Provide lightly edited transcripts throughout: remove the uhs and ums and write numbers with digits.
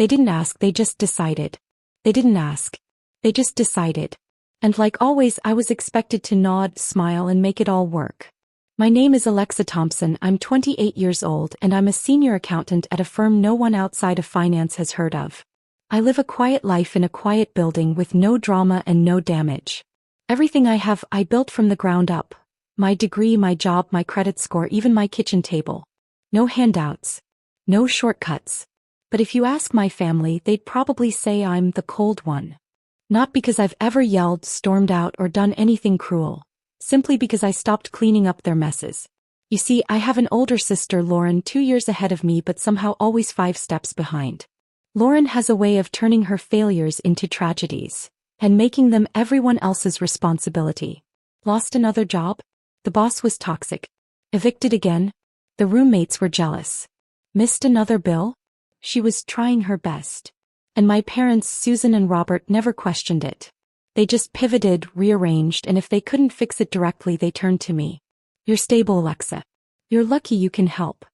They didn't ask, they just decided. They didn't ask. They just decided. And like always, I was expected to nod, smile, and make it all work. My name is Alexa Thompson, I'm 28 years old, and I'm a senior accountant at a firm no one outside of finance has heard of. I live a quiet life in a quiet building with no drama and no damage. Everything I have, I built from the ground up. My degree, my job, my credit score, even my kitchen table. No handouts. No shortcuts. But if you ask my family, they'd probably say I'm the cold one. Not because I've ever yelled, stormed out, or done anything cruel. Simply because I stopped cleaning up their messes. You see, I have an older sister, Lauren, 2 years ahead of me but somehow always 5 steps behind. Lauren has a way of turning her failures into tragedies, and making them everyone else's responsibility. Lost another job? The boss was toxic. Evicted again? The roommates were jealous. Missed another bill? She was trying her best. And my parents, Susan and Robert, never questioned it. They just pivoted, rearranged, and if they couldn't fix it directly, they turned to me. You're stable, Alexa. You're lucky you can help.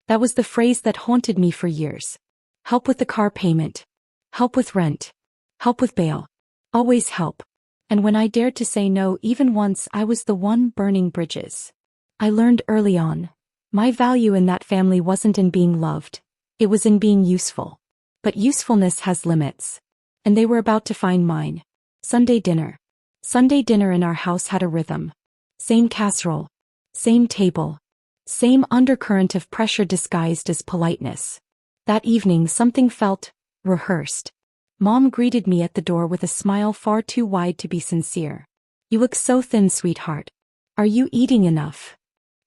That was the phrase that haunted me for years. Help with the car payment. Help with rent. Help with bail. Always help. And when I dared to say no even once, I was the one burning bridges. I learned early on. My value in that family wasn't in being loved. It was in being useful. But usefulness has limits. And they were about to find mine. Sunday dinner. Sunday dinner in our house had a rhythm. Same casserole. Same table. Same undercurrent of pressure disguised as politeness. That evening something felt rehearsed. Mom greeted me at the door with a smile far too wide to be sincere. You look so thin, sweetheart. Are you eating enough?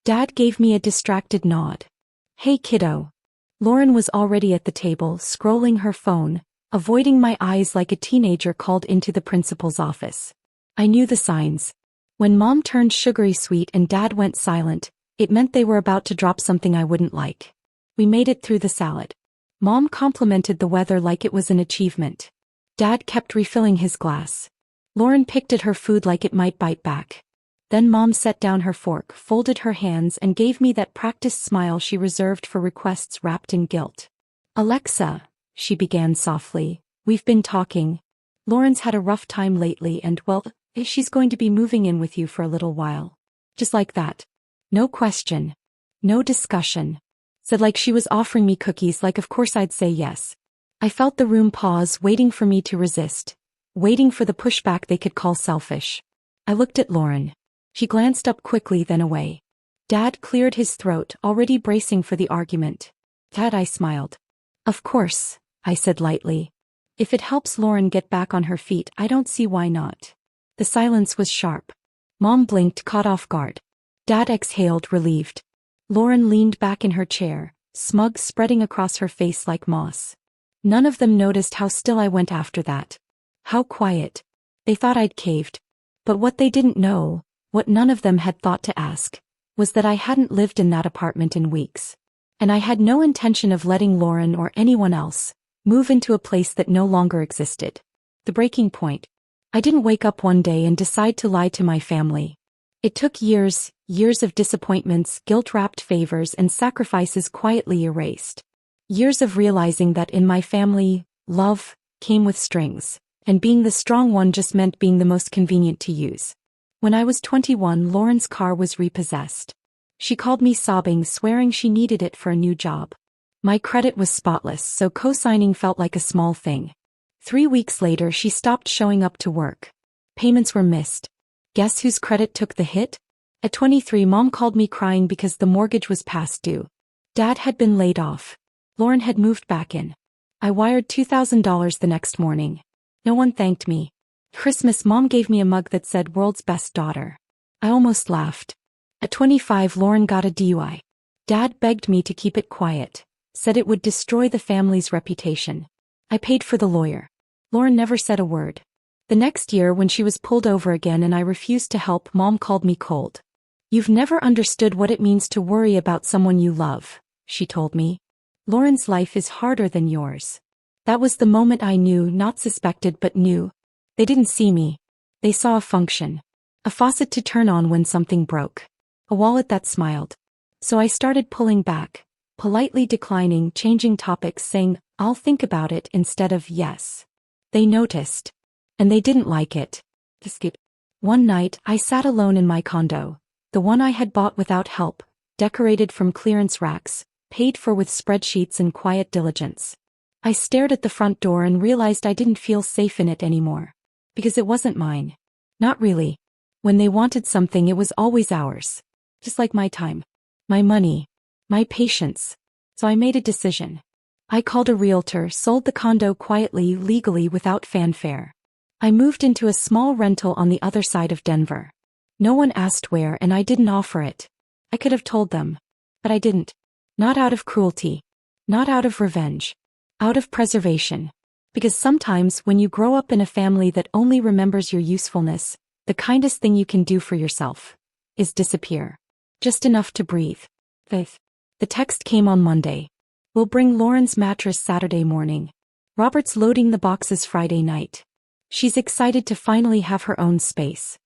Dad gave me a distracted nod. Hey, kiddo. Lauren was already at the table, scrolling her phone, avoiding my eyes like a teenager called into the principal's office. I knew the signs. When Mom turned sugary sweet and Dad went silent, it meant they were about to drop something I wouldn't like. We made it through the salad. Mom complimented the weather like it was an achievement. Dad kept refilling his glass. Lauren picked at her food like it might bite back. Then Mom set down her fork, folded her hands, and gave me that practiced smile she reserved for requests wrapped in guilt. Alexa, she began softly, we've been talking. Lauren's had a rough time lately and, well, she's going to be moving in with you for a little while. Just like that. No question. No discussion. Said like she was offering me cookies, like of course I'd say yes. I felt the room pause, waiting for me to resist. Waiting for the pushback they could call selfish. I looked at Lauren. She glanced up quickly, then away. Dad cleared his throat, already bracing for the argument. Dad, I smiled. Of course, I said lightly. If it helps Lauren get back on her feet, I don't see why not. The silence was sharp. Mom blinked, caught off guard. Dad exhaled, relieved. Lauren leaned back in her chair, smug spreading across her face like moss. None of them noticed how still I went after that. How quiet. They thought I'd caved. But what they didn't know, what none of them had thought to ask, was that I hadn't lived in that apartment in weeks. And I had no intention of letting Lauren or anyone else move into a place that no longer existed. The breaking point. I didn't wake up one day and decide to lie to my family. It took years, years of disappointments, guilt-wrapped favors, and sacrifices quietly erased. Years of realizing that in my family, love came with strings, and being the strong one just meant being the most convenient to use. When I was 21, Lauren's car was repossessed. She called me sobbing, swearing she needed it for a new job. My credit was spotless, so co-signing felt like a small thing. 3 weeks later, she stopped showing up to work. Payments were missed. Guess whose credit took the hit? At 23, Mom called me crying because the mortgage was past due. Dad had been laid off. Lauren had moved back in. I wired $2,000 the next morning. No one thanked me. Christmas, Mom gave me a mug that said "World's Best Daughter." I almost laughed. At 25, Lauren got a DUI. Dad begged me to keep it quiet, said it would destroy the family's reputation. I paid for the lawyer. Lauren never said a word. The next year, when she was pulled over again and I refused to help, Mom called me cold. You've never understood what it means to worry about someone you love, she told me. Lauren's life is harder than yours. That was the moment I knew, not suspected but knew. They didn't see me. They saw a function. A faucet to turn on when something broke. A wallet that smiled. So I started pulling back, politely declining, changing topics, saying, I'll think about it instead of yes. They noticed. And they didn't like it. One night, I sat alone in my condo, the one I had bought without help, decorated from clearance racks, paid for with spreadsheets and quiet diligence. I stared at the front door and realized I didn't feel safe in it anymore. Because it wasn't mine. Not really. When they wanted something, it was always ours. Just like my time. My money. My patience. So I made a decision. I called a realtor, sold the condo quietly, legally, without fanfare. I moved into a small rental on the other side of Denver. No one asked where, and I didn't offer it. I could have told them. But I didn't. Not out of cruelty. Not out of revenge. Out of preservation. Because sometimes when you grow up in a family that only remembers your usefulness, the kindest thing you can do for yourself is disappear. Just enough to breathe. Faith. The text came on Monday. We'll bring Lauren's mattress Saturday morning. Robert's loading the boxes Friday night. She's excited to finally have her own space.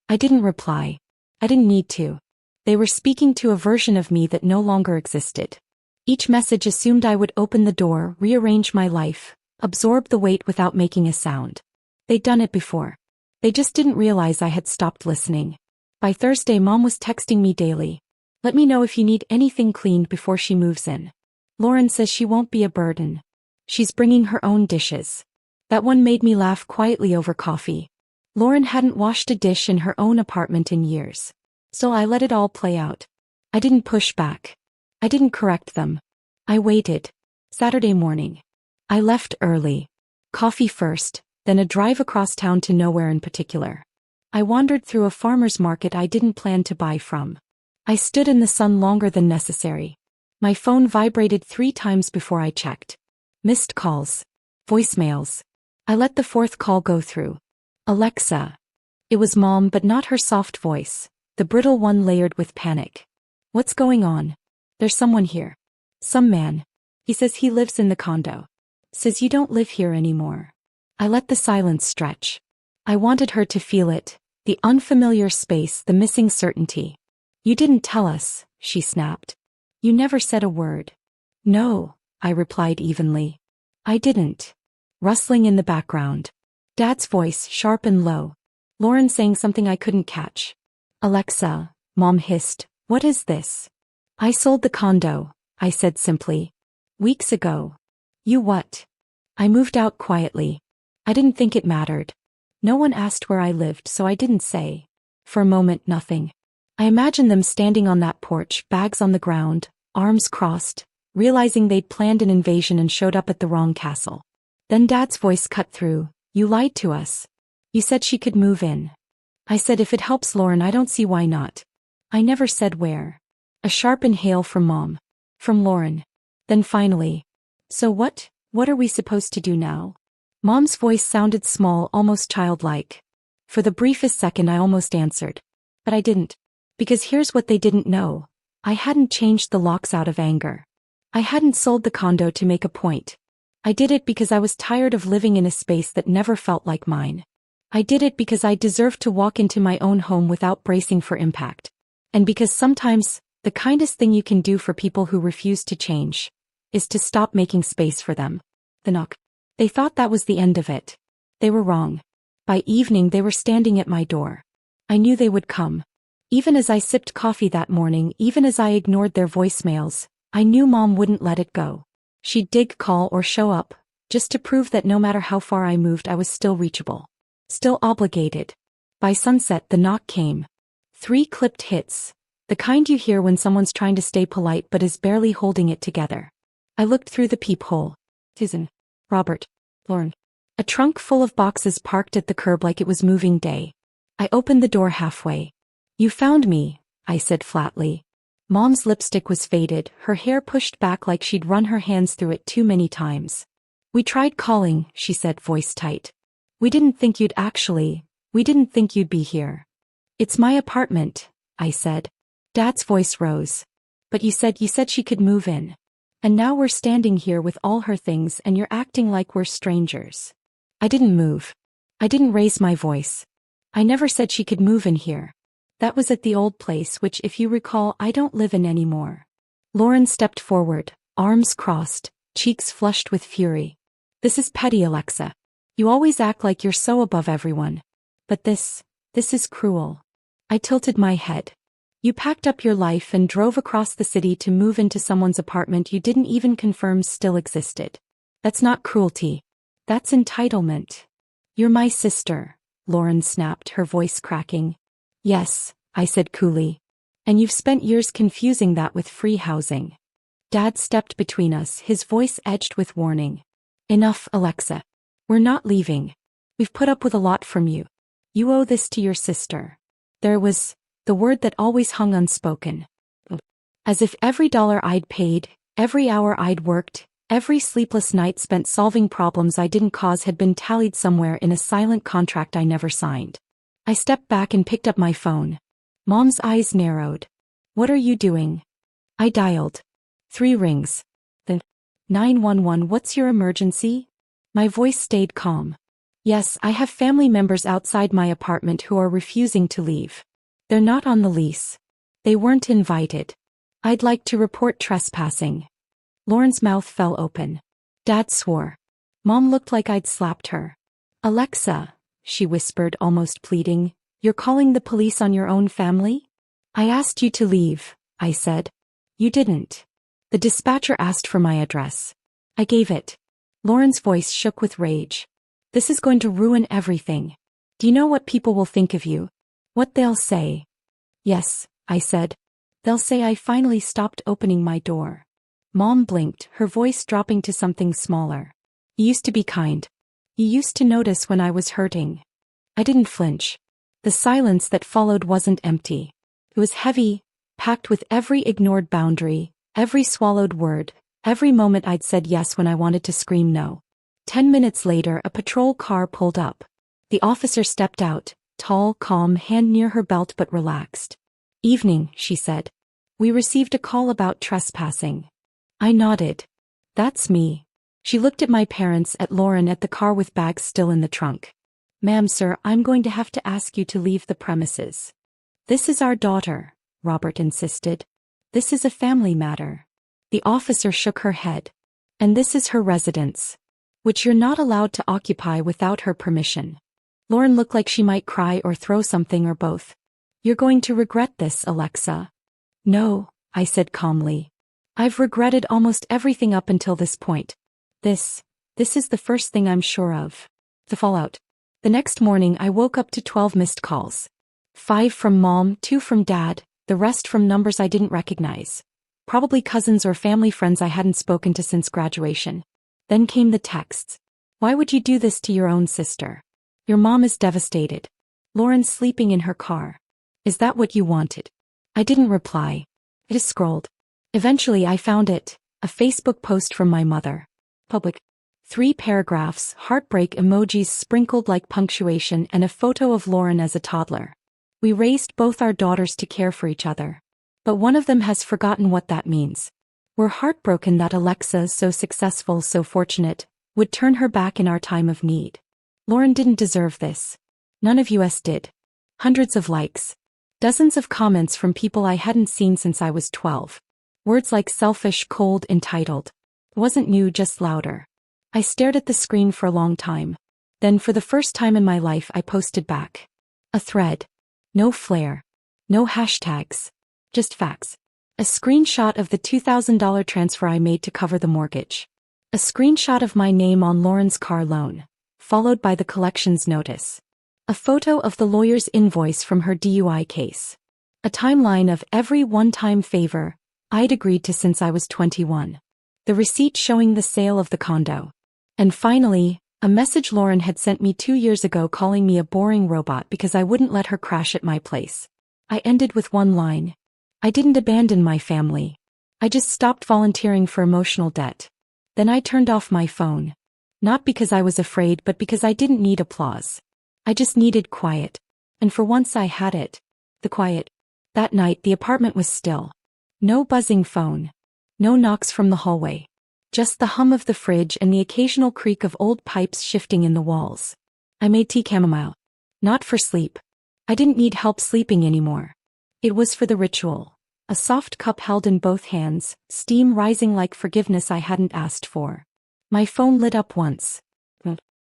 I didn't reply. I didn't need to. They were speaking to a version of me that no longer existed. Each message assumed I would open the door, rearrange my life, absorb the weight without making a sound. They'd done it before. They just didn't realize I had stopped listening. By Thursday, Mom was texting me daily. Let me know if you need anything cleaned before she moves in. Lauren says she won't be a burden. She's bringing her own dishes. That one made me laugh quietly over coffee. Lauren hadn't washed a dish in her own apartment in years. So I let it all play out. I didn't push back. I didn't correct them. I waited. Saturday morning. I left early. Coffee first, then a drive across town to nowhere in particular. I wandered through a farmer's market I didn't plan to buy from. I stood in the sun longer than necessary. My phone vibrated 3 times before I checked. Missed calls. Voicemails. I let the 4th call go through. Alexa. It was Mom, but not her soft voice, the brittle one layered with panic. What's going on? There's someone here. Some man. He says he lives in the condo. Says you don't live here anymore. I let the silence stretch. I wanted her to feel it, the unfamiliar space, the missing certainty. You didn't tell us, she snapped. You never said a word. No, I replied evenly. I didn't. Rustling in the background. Dad's voice, sharp and low. Lauren saying something I couldn't catch. Alexa, Mom hissed, what is this? I sold the condo, I said simply. Weeks ago. You what? I moved out quietly. I didn't think it mattered. No one asked where I lived, so I didn't say. For a moment, nothing. I imagined them standing on that porch, bags on the ground, arms crossed, realizing they'd planned an invasion and showed up at the wrong castle. Then Dad's voice cut through. You lied to us. You said she could move in. I said if it helps Lauren, I don't see why not. I never said where. A sharp inhale from Mom. From Lauren. Then finally. So what are we supposed to do now? Mom's voice sounded small, almost childlike. For the briefest second I almost answered. But I didn't. Because here's what they didn't know. I hadn't changed the locks out of anger. I hadn't sold the condo to make a point. I did it because I was tired of living in a space that never felt like mine. I did it because I deserved to walk into my own home without bracing for impact. And because sometimes, the kindest thing you can do for people who refuse to change is to stop making space for them. The knock. They thought that was the end of it. They were wrong. By evening they were standing at my door. I knew they would come. Even as I sipped coffee that morning, even as I ignored their voicemails, I knew Mom wouldn't let it go. She'd dig, call, or show up, just to prove that no matter how far I moved I was still reachable. Still obligated. By sunset the knock came. 3 clipped hits. The kind you hear when someone's trying to stay polite but is barely holding it together. I looked through the peephole. Susan. Robert. Lauren. A trunk full of boxes parked at the curb like it was moving day. I opened the door halfway. You found me, I said flatly. Mom's lipstick was faded, her hair pushed back like she'd run her hands through it too many times. We tried calling, she said, voice tight. We didn't think you'd be here. It's my apartment, I said. Dad's voice rose. But you said she could move in. And now we're standing here with all her things and you're acting like we're strangers. I didn't move. I didn't raise my voice. I never said she could move in here. That was at the old place, which, if you recall, I don't live in anymore. Lauren stepped forward, arms crossed, cheeks flushed with fury. This is petty, Alexa. You always act like you're so above everyone. But this is cruel. I tilted my head. You packed up your life and drove across the city to move into someone's apartment you didn't even confirm still existed. That's not cruelty. That's entitlement. You're my sister, Lauren snapped, her voice cracking. Yes, I said coolly. And you've spent years confusing that with free housing. Dad stepped between us, his voice edged with warning. Enough, Alexa. We're not leaving. We've put up with a lot from you. You owe this to your sister. There was the word that always hung unspoken. As if every dollar I'd paid, every hour I'd worked, every sleepless night spent solving problems I didn't cause had been tallied somewhere in a silent contract I never signed. I stepped back and picked up my phone. Mom's eyes narrowed. What are you doing? I dialed. 3 rings. The 911. What's your emergency? My voice stayed calm. Yes, I have family members outside my apartment who are refusing to leave. They're not on the lease. They weren't invited. I'd like to report trespassing. Lauren's mouth fell open. Dad swore. Mom looked like I'd slapped her. Alexa, she whispered, almost pleading, you're calling the police on your own family? I asked you to leave, I said. You didn't. The dispatcher asked for my address. I gave it. Lauren's voice shook with rage. This is going to ruin everything. Do you know what people will think of you? What they'll say? Yes, I said. They'll say I finally stopped opening my door. Mom blinked, her voice dropping to something smaller. You used to be kind. You used to notice when I was hurting. I didn't flinch. The silence that followed wasn't empty. It was heavy, packed with every ignored boundary, every swallowed word, every moment I'd said yes when I wanted to scream no. 10 minutes later, a patrol car pulled up. The officer stepped out, tall, calm, hand near her belt but relaxed. Evening, she said. We received a call about trespassing. I nodded. That's me. She looked at my parents, at Lauren, at the car with bags still in the trunk. Ma'am, sir, I'm going to have to ask you to leave the premises. This is our daughter, Robert insisted. This is a family matter. The officer shook her head. And this is her residence, which you're not allowed to occupy without her permission. Lauren looked like she might cry or throw something or both. You're going to regret this, Alexa. No, I said calmly. I've regretted almost everything up until this point. This is the first thing I'm sure of. The fallout. The next morning I woke up to 12 missed calls. 5 from Mom, 2 from Dad, the rest from numbers I didn't recognize. Probably cousins or family friends I hadn't spoken to since graduation. Then came the texts. Why would you do this to your own sister? Your mom is devastated. Lauren's sleeping in her car. Is that what you wanted? I didn't reply. I just scrolled. Eventually I found it, a Facebook post from my mother. Public. 3 paragraphs, heartbreak emojis sprinkled like punctuation, and a photo of Lauren as a toddler. We raised both our daughters to care for each other. But one of them has forgotten what that means. We're heartbroken that Alexa, so successful, so fortunate, would turn her back in our time of need. Lauren didn't deserve this. None of us did. Hundreds of likes. Dozens of comments from people I hadn't seen since I was 12. Words like selfish, cold, entitled. It wasn't new, just louder. I stared at the screen for a long time. Then for the first time in my life I posted back. A thread. No flair. No hashtags. Just facts. A screenshot of the $2,000 transfer I made to cover the mortgage. A screenshot of my name on Lauren's car loan, followed by the collections notice. A photo of the lawyer's invoice from her DUI case. A timeline of every one-time favor I'd agreed to since I was 21. The receipt showing the sale of the condo. And finally, a message Lauren had sent me 2 years ago calling me a boring robot because I wouldn't let her crash at my place. I ended with one line. I didn't abandon my family. I just stopped volunteering for emotional debt. Then I turned off my phone. Not because I was afraid, but because I didn't need applause. I just needed quiet. And for once I had it. The quiet. That night the apartment was still. No buzzing phone. No knocks from the hallway. Just the hum of the fridge and the occasional creak of old pipes shifting in the walls. I made tea chamomile. Not for sleep. I didn't need help sleeping anymore. It was for the ritual. a soft cup held in both hands, steam rising like forgiveness I hadn't asked for. My phone lit up once.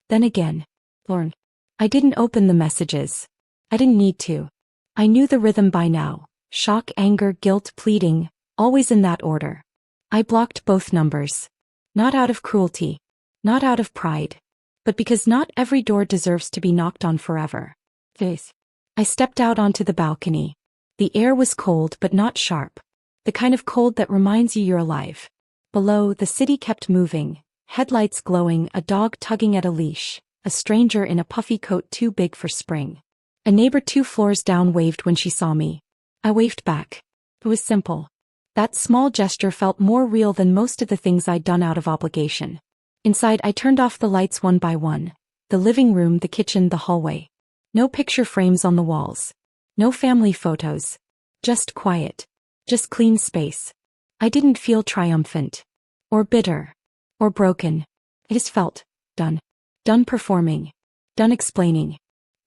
Then again. Lorne. I didn't open the messages. I didn't need to. I knew the rhythm by now. Shock, anger, guilt, pleading, always in that order. I blocked both numbers. Not out of cruelty. Not out of pride. But because not every door deserves to be knocked on forever. I stepped out onto the balcony. The air was cold but not sharp. The kind of cold that reminds you you're alive. Below, the city kept moving, headlights glowing, a dog tugging at a leash, a stranger in a puffy coat too big for spring. A neighbor 2 floors down waved when she saw me. I waved back. It was simple. That small gesture felt more real than most of the things I'd done out of obligation. Inside, I turned off the lights one by one. The living room, the kitchen, the hallway. No picture frames on the walls. No family photos. Just quiet. Just clean space. I didn't feel triumphant. Or bitter. Or broken. I just felt done. Done performing. Done explaining.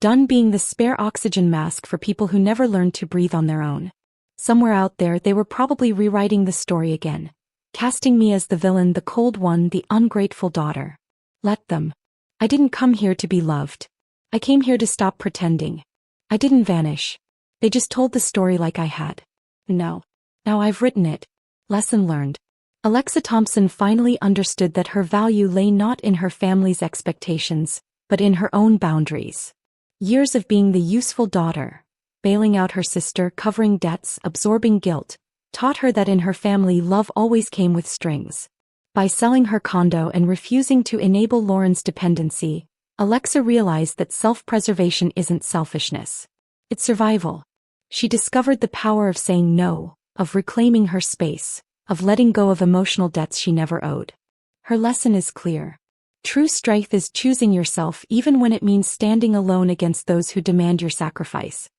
Done being the spare oxygen mask for people who never learned to breathe on their own. Somewhere out there they were probably rewriting the story again. Casting me as the villain, the cold one, the ungrateful daughter. Let them. I didn't come here to be loved. I came here to stop pretending. I didn't vanish. They just told the story like I had. Now I've written it. Lesson learned. Alexa Thompson finally understood that her value lay not in her family's expectations, but in her own boundaries. Years of being the useful daughter, bailing out her sister, covering debts, absorbing guilt, taught her that in her family love always came with strings. By selling her condo and refusing to enable Lauren's dependency, Alexa realized that self-preservation isn't selfishness. It's survival. She discovered the power of saying no, of reclaiming her space, of letting go of emotional debts she never owed. Her lesson is clear. True strength is choosing yourself even when it means standing alone against those who demand your sacrifice.